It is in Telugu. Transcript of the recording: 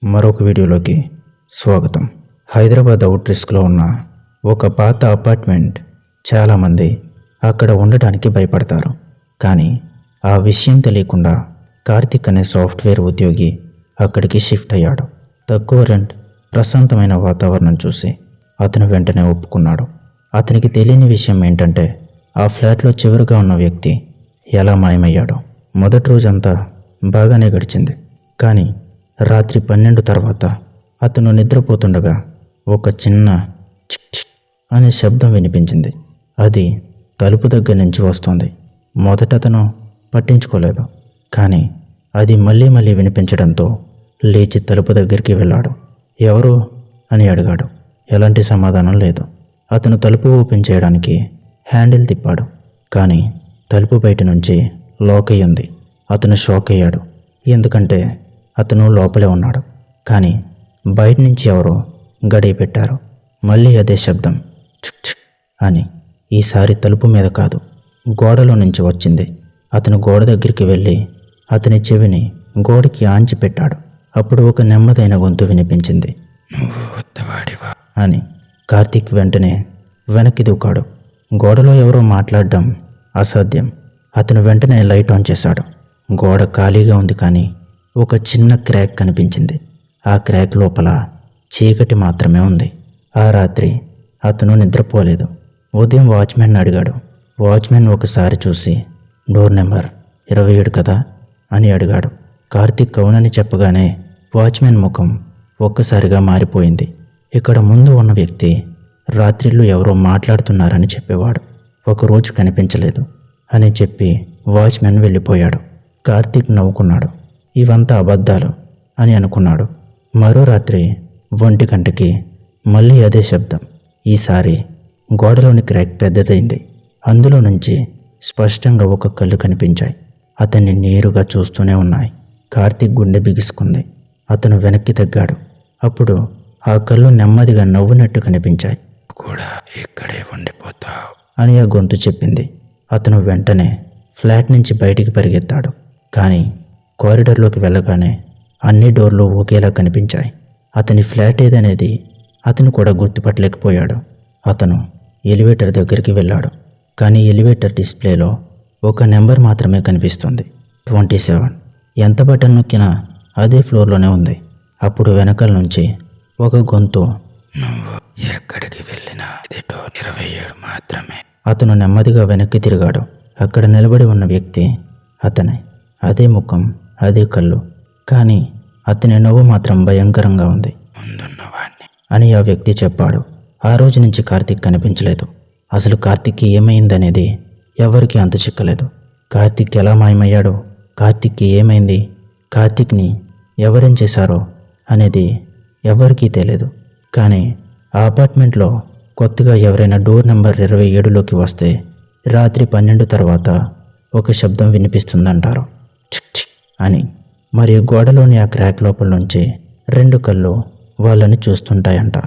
మరొక వీడియోలోకి స్వాగతం. హైదరాబాద్ అవుట్ రిస్క్లో ఉన్న ఒక పాత అపార్ట్మెంట్. చాలామంది అక్కడ ఉండటానికి భయపడతారు. కానీ ఆ విషయం తెలియకుండా కార్తిక్ అనే సాఫ్ట్వేర్ ఉద్యోగి అక్కడికి షిఫ్ట్ అయ్యాడు. తక్కువ రెంట్, ప్రశాంతమైన వాతావరణం చూసి అతను వెంటనే ఒప్పుకున్నాడు. అతనికి తెలియని విషయం ఏంటంటే ఆ ఫ్లాట్లో చివరిగా ఉన్న వ్యక్తి ఎలా మాయమయ్యాడో. మొదటి రోజంతా బాగానే గడిచింది. కానీ రాత్రి 12 తర్వాత అతను నిద్రపోతుండగా ఒక చిన్న చిక్ చిక్ అనే శబ్దం వినిపించింది. అది తలుపు దగ్గర నుంచి వస్తుంది. మొదట అతను పట్టించుకోలేదు. కానీ అది మళ్ళీ మళ్ళీ వినిపించడంతో లేచి తలుపు దగ్గరికి వెళ్ళాడు. ఎవరు అని అడిగాడు. ఎలాంటి సమాధానం లేదు. అతను తలుపు ఓపెన్ చేయడానికి హ్యాండిల్ తిప్పాడు. కానీ తలుపు బయట నుంచి లాక్ అయి ఉంది. అతను షాక్ అయ్యాడు. ఎందుకంటే అతను లోపలే ఉన్నాడు. కానీ బయట నుంచి ఎవరో గడియ పెట్టారు. మళ్ళీ అదే శబ్దం చుక్ చుక్ అని. ఈసారి తలుపు మీద కాదు, గోడలో నుంచి వచ్చింది. అతను గోడ దగ్గరికి వెళ్ళి అతని చెవిని గోడకి ఆంచి పెట్టాడు. అప్పుడు ఒక నెమ్మదైన గొంతు వినిపించింది. "నువ్వు కొత్తవాడివా?" అని. కార్తిక్ వెంటనే వెనక్కి దూకాడు. గోడలో ఎవరో మాట్లాడడం అసాధ్యం. అతను వెంటనే లైట్ ఆన్ చేశాడు. గోడ ఖాళీగా ఉంది. కానీ ఒక చిన్న క్రాక్ కనిపించింది. ఆ క్రాక్ లోపల చీకటి మాత్రమే ఉంది. ఆ రాత్రి అతను నిద్రపోలేదు. ఉదయం వాచ్మెన్ అడిగాడు. వాచ్మెన్ ఒకసారి చూసి డోర్ నెంబర్ 27 కదా అని అడిగాడు. కార్తిక్ అవునని చెప్పగానే వాచ్మెన్ ముఖం ఒక్కసారిగా మారిపోయింది. ఇక్కడ ముందు ఉన్న వ్యక్తి రాత్రిళ్ళు ఎవరో మాట్లాడుతున్నారని చెప్పేవాడు. ఒకరోజు కనిపించలేదు అని చెప్పి వాచ్మెన్ వెళ్ళిపోయాడు. కార్తిక్ నవ్వుకున్నాడు. ఇవంతా అబద్ధాలు అని అనుకున్నాడు. మరో రాత్రి 1 గంటకి మళ్ళీ అదే శబ్దం. ఈసారి గోడలోని క్రాక్ పెద్దదైంది. అందులో నుంచి స్పష్టంగా ఒక కళ్ళు కనిపించాయి. అతన్ని నేరుగా చూస్తూనే ఉన్నాయి. కార్తిక్ గుండె బిగుసుకుంది. అతను వెనక్కి తగ్గాడు. అప్పుడు ఆ కళ్ళు నెమ్మదిగా నవ్వునట్టు కనిపించాయి. "కూడా ఇక్కడే ఉండిపోతావు" అని ఆ గొంతు చెప్పింది. అతను వెంటనే ఫ్లాట్ నుంచి బయటికి పరిగెత్తాడు. కానీ కారిడార్లోకి వెళ్ళగానే అన్ని డోర్లు ఒకేలా కనిపించాయి. అతని ఫ్లాట్ ఏదనేది అతను కూడా గుర్తుపట్టలేకపోయాడు. అతను ఎలివేటర్ దగ్గరికి వెళ్ళాడు. కానీ ఎలివేటర్ డిస్ప్లేలో ఒక నెంబర్ మాత్రమే కనిపిస్తుంది, 27. ఎంత బటన్ నొక్కినా అదే ఫ్లోర్లోనే ఉంది. అప్పుడు వెనకాల నుంచి ఒక గొంతు, "నువ్వు ఎక్కడికి వెళ్ళినా ఇది డోర్ 27 మాత్రమే." అతను నెమ్మదిగా వెనక్కి తిరిగాడు. అక్కడ నిలబడి ఉన్న వ్యక్తి అతనే. అదే ముఖం, అదే కళ్ళు. కానీ అతని నవ్వు మాత్రం భయంకరంగా ఉంది. "ముందున్నవాణ్ణి" అని ఆ వ్యక్తి చెప్పాడు. ఆ రోజు నుంచి కార్తిక్ కనిపించలేదు. అసలు కార్తిక్కి ఏమైందనేది ఎవరికీ అంతు చిక్కలేదు. కార్తిక్ ఎలా మాయమయ్యాడో, కార్తిక్కి ఏమైంది, కార్తిక్ని ఎవరేం చేశారో అనేది ఎవరికీ తెలియదు. కానీ ఆ అపార్ట్మెంట్లో కొత్తగా ఎవరైనా డోర్ నెంబర్ 27లోకి వస్తే రాత్రి 12 తర్వాత ఒక శబ్దం వినిపిస్తుందంటారు, చిక్ చిక్ అని. మరియు గోడలోని ఆ క్రాక్ లోపల నుంచి 2 కళ్ళు వాళ్ళని చూస్తుంటాయంట.